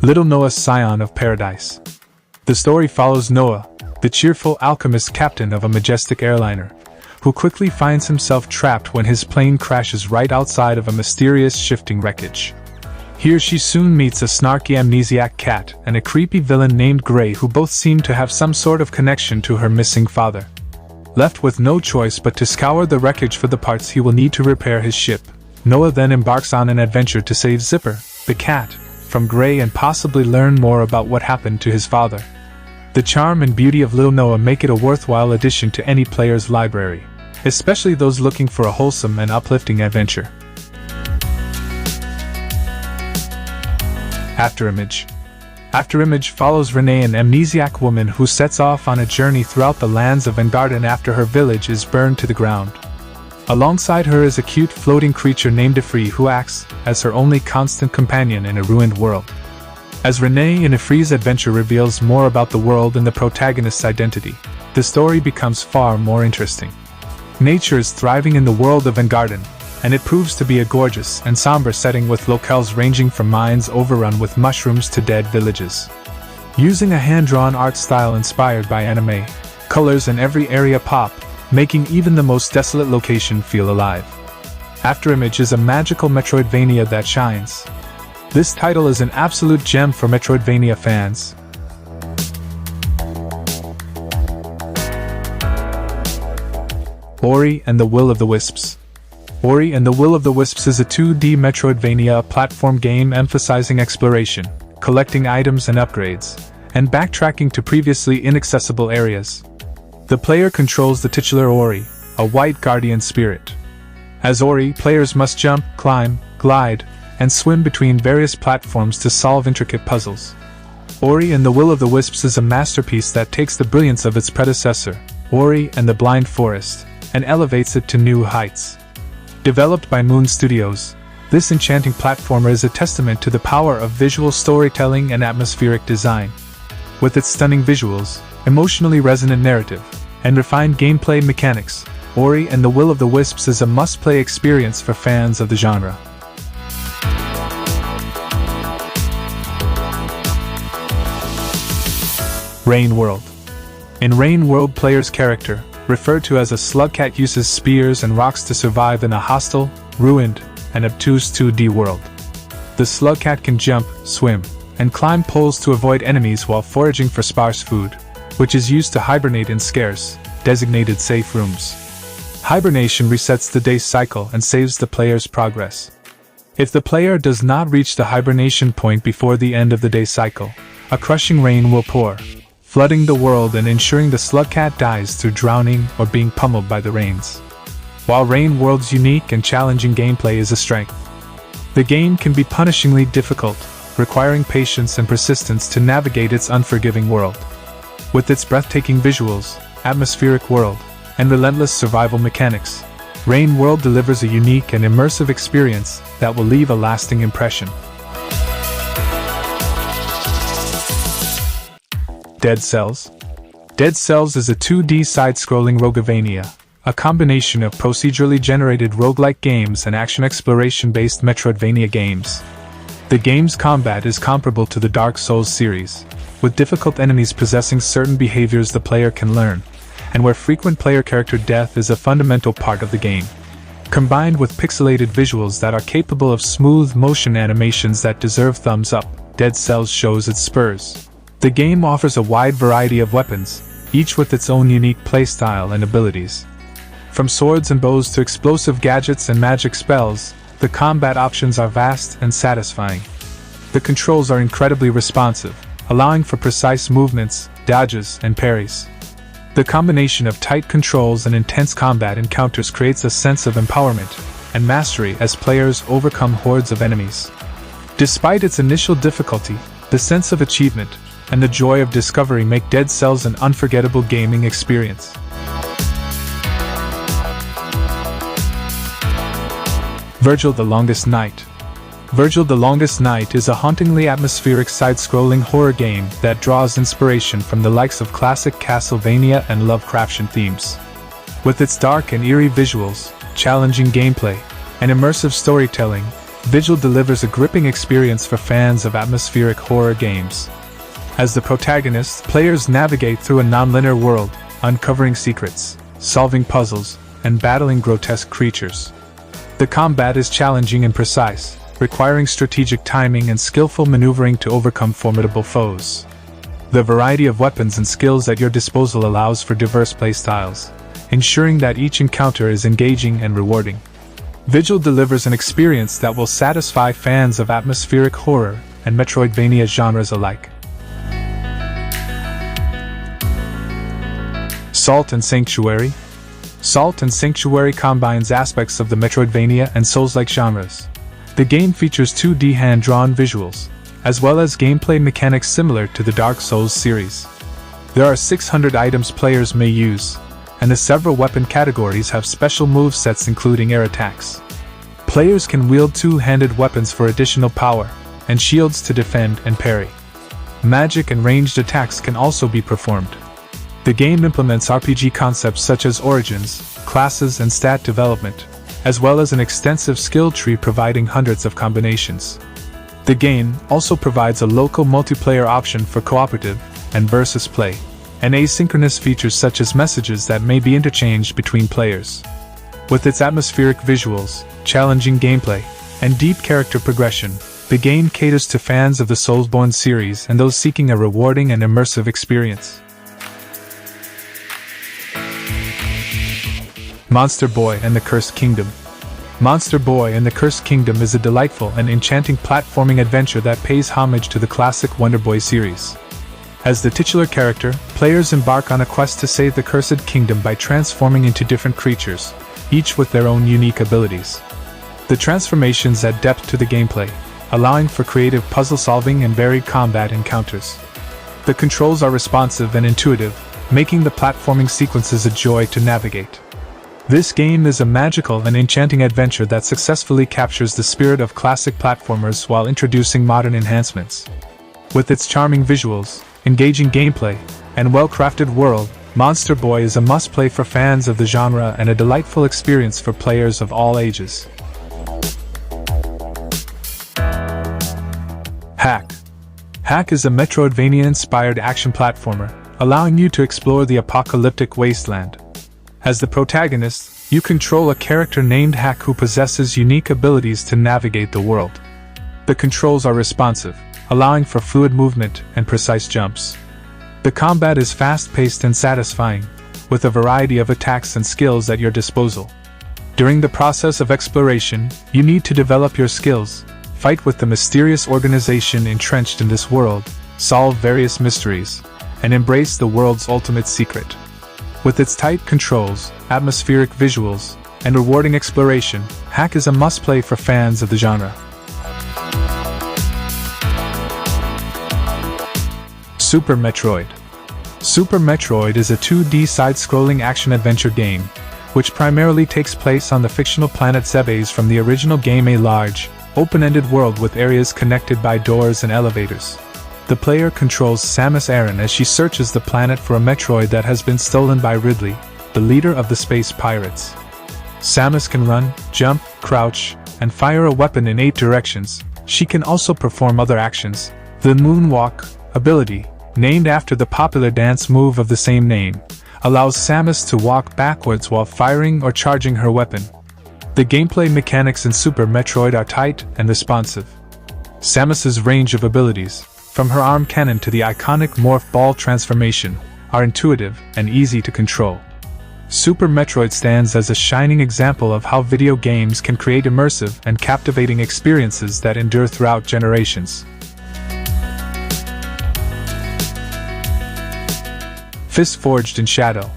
Little Noah, Scion of Paradise. The story follows Noah, the cheerful alchemist captain of a majestic airliner, who quickly finds himself trapped when his plane crashes right outside of a mysterious shifting wreckage. Here she soon meets a snarky amnesiac cat and a creepy villain named Gray, who both seem to have some sort of connection to her missing father. Left with no choice but to scour the wreckage for the parts he will need to repair his ship, Noah then embarks on an adventure to save Zipper, the cat, from Gray and possibly learn more about what happened to his father. The charm and beauty of Little Noah make it a worthwhile addition to any player's library, especially those looking for a wholesome and uplifting adventure. Afterimage. Afterimage follows Renee, an amnesiac woman who sets off on a journey throughout the lands of Engarden after her village is burned to the ground. Alongside her is a cute floating creature named Ifri, who acts as her only constant companion in a ruined world. As Renee in Ifri's adventure reveals more about the world and the protagonist's identity, the story becomes far more interesting. Nature is thriving in the world of Engarden, and it proves to be a gorgeous and somber setting with locales ranging from mines overrun with mushrooms to dead villages. Using a hand-drawn art style inspired by anime, colors in every area pop, making even the most desolate location feel alive. Afterimage is a magical Metroidvania that shines. This title is an absolute gem for Metroidvania fans. Ori and the Will of the Wisps. Ori and the Will of the Wisps is a 2D Metroidvania platform game emphasizing exploration, collecting items and upgrades, and backtracking to previously inaccessible areas. The player controls the titular Ori, a white guardian spirit. As Ori, players must jump, climb, glide, and swim between various platforms to solve intricate puzzles. Ori and the Will of the Wisps is a masterpiece that takes the brilliance of its predecessor, Ori and the Blind Forest, and elevates it to new heights. Developed by Moon Studios, this enchanting platformer is a testament to the power of visual storytelling and atmospheric design. With its stunning visuals, emotionally resonant narrative, and refined gameplay mechanics, Ori and the Will of the Wisps is a must-play experience for fans of the genre. Rain World. In Rain World, player's character, referred to as a slugcat, uses spears and rocks to survive in a hostile, ruined, and obtuse 2D world. The slugcat can jump, swim, and climb poles to avoid enemies while foraging for sparse food, which is used to hibernate in scarce, designated safe rooms. Hibernation resets the day cycle and saves the player's progress. If the player does not reach the hibernation point before the end of the day cycle, a crushing rain will pour, flooding the world and ensuring the slugcat dies through drowning or being pummeled by the rains. While Rain World's unique and challenging gameplay is a strength, the game can be punishingly difficult, requiring patience and persistence to navigate its unforgiving world. With its breathtaking visuals, atmospheric world, and relentless survival mechanics, Rain World delivers a unique and immersive experience that will leave a lasting impression. Dead Cells. Dead Cells is a 2D side-scrolling roguevania, a combination of procedurally generated roguelike games and action exploration-based Metroidvania games. The game's combat is comparable to the Dark Souls series, with difficult enemies possessing certain behaviors the player can learn, and where frequent player character death is a fundamental part of the game. Combined with pixelated visuals that are capable of smooth motion animations that deserve thumbs up, Dead Cells shows its spurs. The game offers a wide variety of weapons, each with its own unique playstyle and abilities. From swords and bows to explosive gadgets and magic spells, the combat options are vast and satisfying. The controls are incredibly responsive, allowing for precise movements, dodges, and parries. The combination of tight controls and intense combat encounters creates a sense of empowerment and mastery as players overcome hordes of enemies. Despite its initial difficulty, the sense of achievement and the joy of discovery make Dead Cells an unforgettable gaming experience. Vigil: The Longest Night. Vigil: The Longest Night is a hauntingly atmospheric side-scrolling horror game that draws inspiration from the likes of classic Castlevania and Lovecraftian themes. With its dark and eerie visuals, challenging gameplay, and immersive storytelling, Vigil delivers a gripping experience for fans of atmospheric horror games. As the protagonist, players navigate through a non-linear world, uncovering secrets, solving puzzles, and battling grotesque creatures. The combat is challenging and precise, requiring strategic timing and skillful maneuvering to overcome formidable foes. The variety of weapons and skills at your disposal allows for diverse playstyles, ensuring that each encounter is engaging and rewarding. Vigil delivers an experience that will satisfy fans of atmospheric horror and Metroidvania genres alike. Salt and Sanctuary. Salt and Sanctuary combines aspects of the Metroidvania and Souls-like genres. The game features 2D hand-drawn visuals, as well as gameplay mechanics similar to the Dark Souls series. There are 600 items players may use, and the several weapon categories have special movesets including air attacks. Players can wield two-handed weapons for additional power, and shields to defend and parry. Magic and ranged attacks can also be performed. The game implements RPG concepts such as origins, classes, and stat development, as well as an extensive skill tree providing hundreds of combinations. The game also provides a local multiplayer option for cooperative and versus play, and asynchronous features such as messages that may be interchanged between players. With its atmospheric visuals, challenging gameplay, and deep character progression, the game caters to fans of the Soulsborne series and those seeking a rewarding and immersive experience. Monster Boy and the Cursed Kingdom. Monster Boy and the Cursed Kingdom is a delightful and enchanting platforming adventure that pays homage to the classic Wonder Boy series. As the titular character, players embark on a quest to save the Cursed Kingdom by transforming into different creatures, each with their own unique abilities. The transformations add depth to the gameplay, allowing for creative puzzle solving and varied combat encounters. The controls are responsive and intuitive, making the platforming sequences a joy to navigate. This game is a magical and enchanting adventure that successfully captures the spirit of classic platformers while introducing modern enhancements. With its charming visuals, engaging gameplay, and well-crafted world, Monster Boy is a must-play for fans of the genre and a delightful experience for players of all ages. HAAK. HAAK is a Metroidvania-inspired action platformer, allowing you to explore the apocalyptic wasteland. As the protagonist, you control a character named HAAK who possesses unique abilities to navigate the world. The controls are responsive, allowing for fluid movement and precise jumps. The combat is fast-paced and satisfying, with a variety of attacks and skills at your disposal. During the process of exploration, you need to develop your skills, fight with the mysterious organization entrenched in this world, solve various mysteries, and embrace the world's ultimate secret. With its tight controls, atmospheric visuals, and rewarding exploration, HAAK is a must-play for fans of the genre. Super Metroid. Super Metroid is a 2D side-scrolling action-adventure game, which primarily takes place on the fictional planet Zebes from the original game, a large, open-ended world with areas connected by doors and elevators. The player controls Samus Aran as she searches the planet for a Metroid that has been stolen by Ridley, the leader of the space pirates. Samus can run, jump, crouch, and fire a weapon in 8 directions. She can also perform other actions. The Moonwalk ability, named after the popular dance move of the same name, allows Samus to walk backwards while firing or charging her weapon. The gameplay mechanics in Super Metroid are tight and responsive. Samus's range of abilities, from her arm cannon to the iconic morph ball transformation, are intuitive and easy to control. Super Metroid stands as a shining example of how video games can create immersive and captivating experiences that endure throughout generations. F.I.S.T. Forged in Shadow.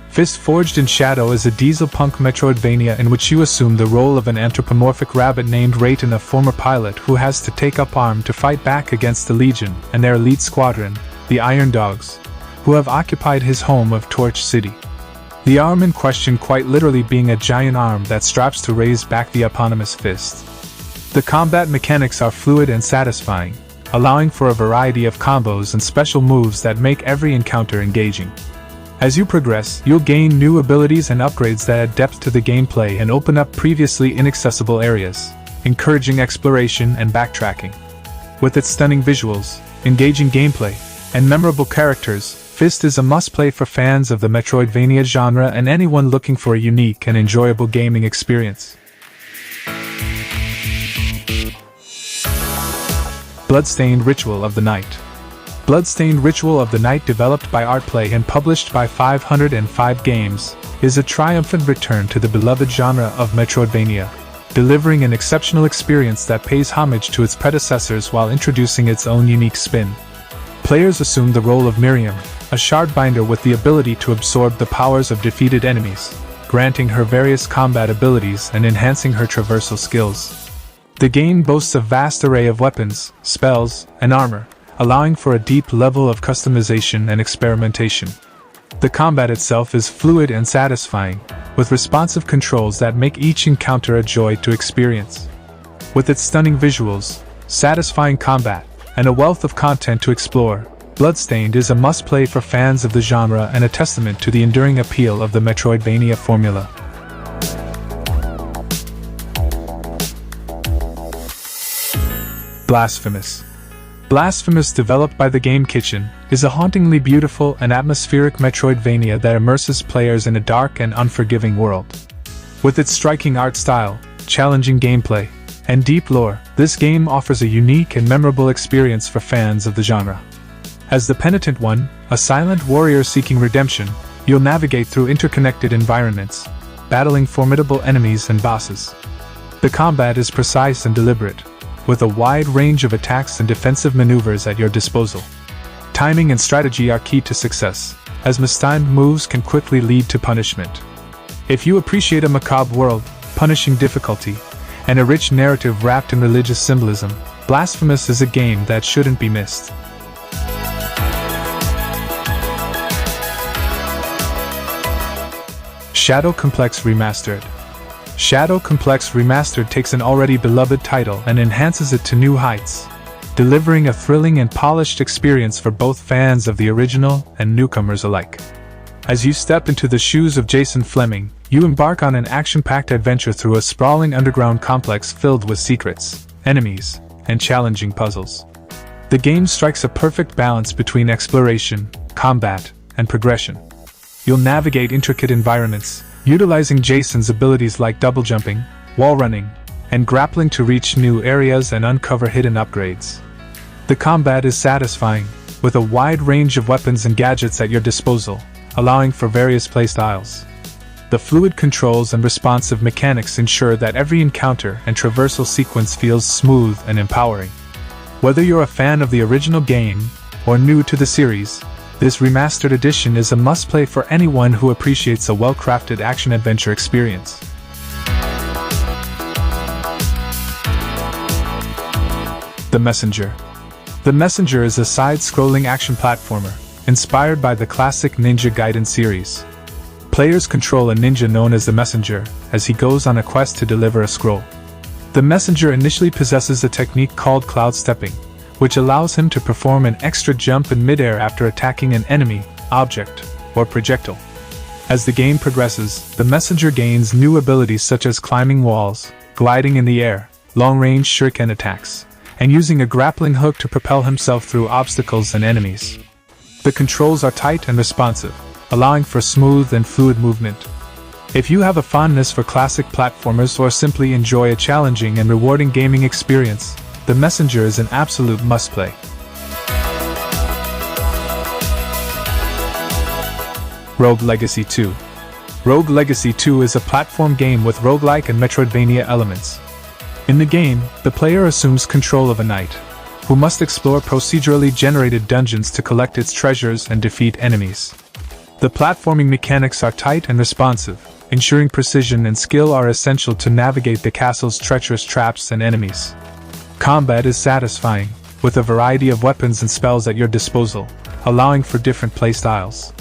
F.I.S.T. Forged in Shadow is a dieselpunk Metroidvania in which you assume the role of an anthropomorphic rabbit named Rayton, a former pilot who has to take up arms to fight back against the Legion and their elite squadron, the Iron Dogs, who have occupied his home of Torch City. The arm in question quite literally being a giant arm that straps to raise back the eponymous fist. The combat mechanics are fluid and satisfying, allowing for a variety of combos and special moves that make every encounter engaging. As you progress, you'll gain new abilities and upgrades that add depth to the gameplay and open up previously inaccessible areas, encouraging exploration and backtracking. With its stunning visuals, engaging gameplay, and memorable characters, F.I.S.T is a must-play for fans of the Metroidvania genre and anyone looking for a unique and enjoyable gaming experience. Bloodstained Ritual of the Night. Bloodstained Ritual of the Night, developed by Artplay and published by 505 Games, is a triumphant return to the beloved genre of Metroidvania, delivering an exceptional experience that pays homage to its predecessors while introducing its own unique spin. Players assume the role of Miriam, a shardbinder with the ability to absorb the powers of defeated enemies, granting her various combat abilities and enhancing her traversal skills. The game boasts a vast array of weapons, spells, and armor, allowing for a deep level of customization and experimentation. The combat itself is fluid and satisfying, with responsive controls that make each encounter a joy to experience. With its stunning visuals, satisfying combat, and a wealth of content to explore, Bloodstained is a must-play for fans of the genre and a testament to the enduring appeal of the Metroidvania formula. Blasphemous. Blasphemous, developed by the Game Kitchen, is a hauntingly beautiful and atmospheric Metroidvania that immerses players in a dark and unforgiving world. With its striking art style, challenging gameplay, and deep lore, this game offers a unique and memorable experience for fans of the genre. As the Penitent One, a silent warrior seeking redemption, you'll navigate through interconnected environments, battling formidable enemies and bosses. The combat is precise and deliberate, with a wide range of attacks and defensive maneuvers at your disposal. Timing and strategy are key to success, as mistimed moves can quickly lead to punishment. If you appreciate a macabre world, punishing difficulty, and a rich narrative wrapped in religious symbolism, Blasphemous is a game that shouldn't be missed. Shadow Complex Remastered. Shadow Complex Remastered takes an already beloved title and enhances it to new heights, delivering a thrilling and polished experience for both fans of the original and newcomers alike. As you step into the shoes of Jason Fleming, you embark on an action-packed adventure through a sprawling underground complex filled with secrets, enemies, and challenging puzzles. The game strikes a perfect balance between exploration, combat, and progression. You'll navigate intricate environments, utilizing Jason's abilities like double jumping, wall running, and grappling to reach new areas and uncover hidden upgrades. The combat is satisfying, with a wide range of weapons and gadgets at your disposal, allowing for various playstyles. The fluid controls and responsive mechanics ensure that every encounter and traversal sequence feels smooth and empowering. Whether you're a fan of the original game or new to the series, this remastered edition is a must-play for anyone who appreciates a well-crafted action-adventure experience. The Messenger. The Messenger is a side-scrolling action platformer, inspired by the classic Ninja Gaiden series. Players control a ninja known as the Messenger, as he goes on a quest to deliver a scroll. The Messenger initially possesses a technique called cloud stepping, which allows him to perform an extra jump in midair after attacking an enemy, object, or projectile. As the game progresses, the Messenger gains new abilities such as climbing walls, gliding in the air, long-range shuriken attacks, and using a grappling hook to propel himself through obstacles and enemies. The controls are tight and responsive, allowing for smooth and fluid movement. If you have a fondness for classic platformers or simply enjoy a challenging and rewarding gaming experience, The Messenger is an absolute must-play. Rogue Legacy 2. Rogue Legacy 2 is a platform game with roguelike and Metroidvania elements. In the game, the player assumes control of a knight, who must explore procedurally generated dungeons to collect its treasures and defeat enemies. The platforming mechanics are tight and responsive, ensuring precision and skill are essential to navigate the castle's treacherous traps and enemies. Combat is satisfying, with a variety of weapons and spells at your disposal, allowing for different playstyles.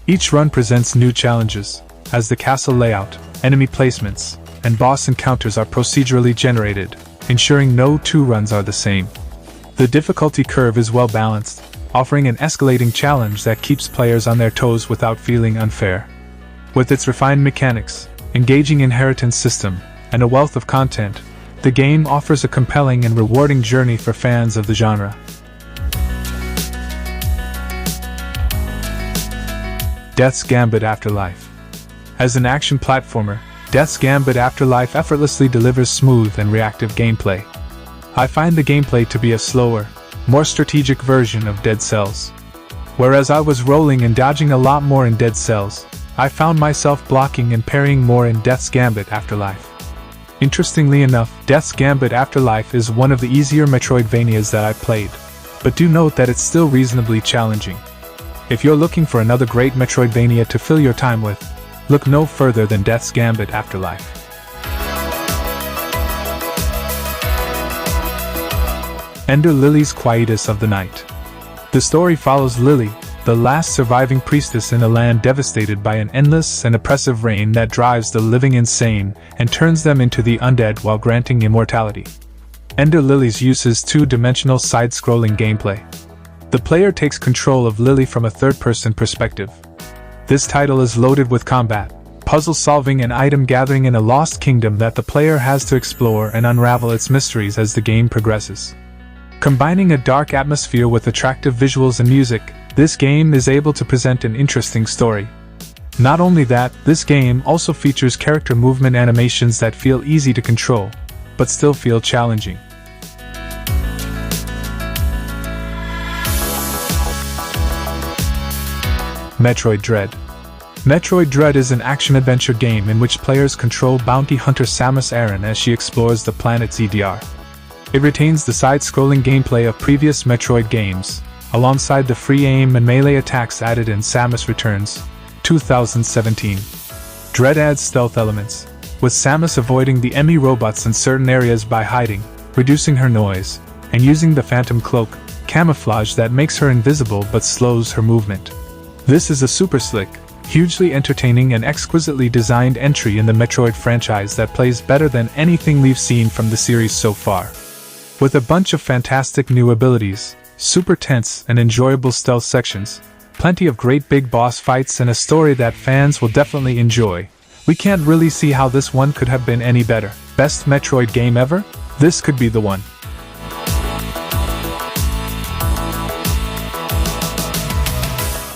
Each run presents new challenges, as the castle layout, enemy placements, and boss encounters are procedurally generated, ensuring no two runs are the same. The difficulty curve is well balanced, offering an escalating challenge that keeps players on their toes without feeling unfair. With its refined mechanics, engaging inheritance system, and a wealth of content, The game offers a compelling and rewarding journey for fans of the genre. Death's Gambit Afterlife. As an action platformer, Death's Gambit Afterlife effortlessly delivers smooth and reactive gameplay. I find the gameplay to be a slower, more strategic version of Dead Cells. Whereas I was rolling and dodging a lot more in Dead Cells, I found myself blocking and parrying more in Death's Gambit Afterlife. Interestingly enough, Death's Gambit Afterlife is one of the easier Metroidvanias that I've played, but do note that it's still reasonably challenging. If you're looking for another great Metroidvania to fill your time with, look no further than Death's Gambit Afterlife. Ender Lilies Quietus of the Night. The story follows Lily, the last surviving priestess in a land devastated by an endless and oppressive rain that drives the living insane and turns them into the undead while granting immortality. Ender Lilies uses two-dimensional side-scrolling gameplay. The player takes control of Lily from a third-person perspective. This title is loaded with combat, puzzle solving and item gathering in a lost kingdom that the player has to explore and unravel its mysteries as the game progresses. Combining a dark atmosphere with attractive visuals and music, this game is able to present an interesting story. Not only that, this game also features character movement animations that feel easy to control, but still feel challenging. Metroid Dread. Metroid Dread is an action-adventure game in which players control bounty hunter Samus Aran as she explores the planet ZDR. It retains the side-scrolling gameplay of previous Metroid games, alongside the free aim and melee attacks added in Samus Returns, 2017. Dread adds stealth elements, with Samus avoiding the enemy robots in certain areas by hiding, reducing her noise, and using the Phantom Cloak, camouflage that makes her invisible but slows her movement. This is a super slick, hugely entertaining and exquisitely designed entry in the Metroid franchise that plays better than anything we've seen from the series so far. With a bunch of fantastic new abilities, super tense and enjoyable stealth sections, plenty of great big boss fights and a story that fans will definitely enjoy, we can't really see how this one could have been any better. Best Metroid game ever? This could be the one.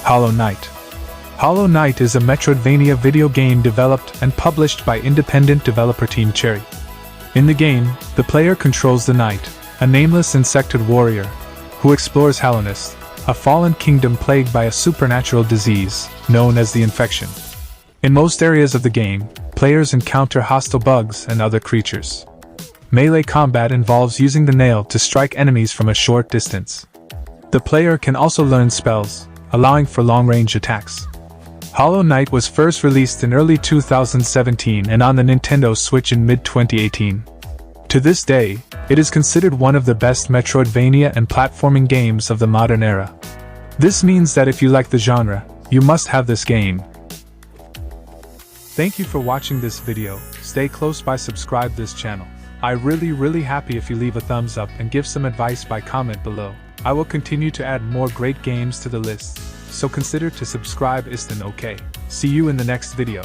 Hollow Knight. Hollow Knight is a Metroidvania video game developed and published by independent developer Team Cherry. In the game, the player controls the Knight, a nameless insected warrior, who explores Hallownest, a fallen kingdom plagued by a supernatural disease, known as the Infection. In most areas of the game, players encounter hostile bugs and other creatures. Melee combat involves using the nail to strike enemies from a short distance. The player can also learn spells, allowing for long-range attacks. Hollow Knight was first released in early 2017 and on the Nintendo Switch in mid-2018. To this day, it is considered one of the best Metroidvania and platforming games of the modern era. This means that if you like the genre, you must have this game. Thank you for watching this video. Stay close by, subscribe this channel. I really happy if you leave a thumbs up and give some advice by comment below. I will continue to add more great games to the list, so consider to subscribe. Isn't okay? See you in the next video.